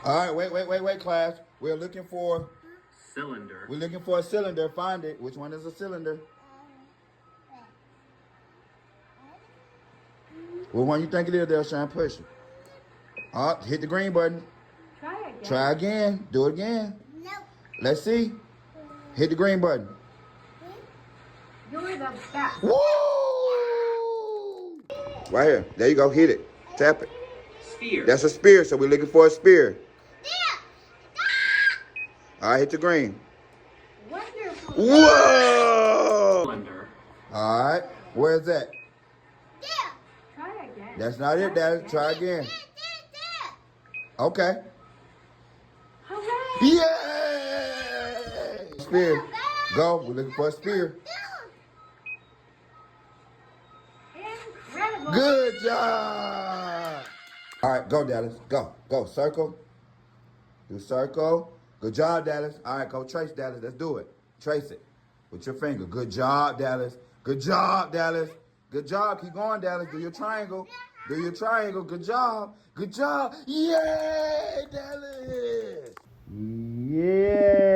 All right, wait, class. We're looking for Cylinder. We're looking for a cylinder. Find it. Which one is a cylinder? What one you think it is, Delshawn? Push it. Hit the green button. Try again. Try again. Do it again. No. Let's see. Hit the green button. You're the best. Woo! Right here. There you go. Hit it. Tap it. Sphere. That's a spear, so we're looking for a spear. There. All right, hit the green. Wonderful. Whoa! Cylinder. All right. Where's that? There. Try again. That's not it, Daddy. Try again. There. Okay. Hooray! Yay! Spear. Go. We're looking for a spear. Incredible. Good job. All right, go, Dallas. Go. Go. Circle. Do circle. Good job, Dallas. All right, go trace, Dallas. Let's do it. Trace it with your finger. Good job, Dallas. Good job, Dallas. Good job. Keep going, Dallas. Do your triangle. Do your triangle. Good job. Good job. Yay, Dallas. Yeah.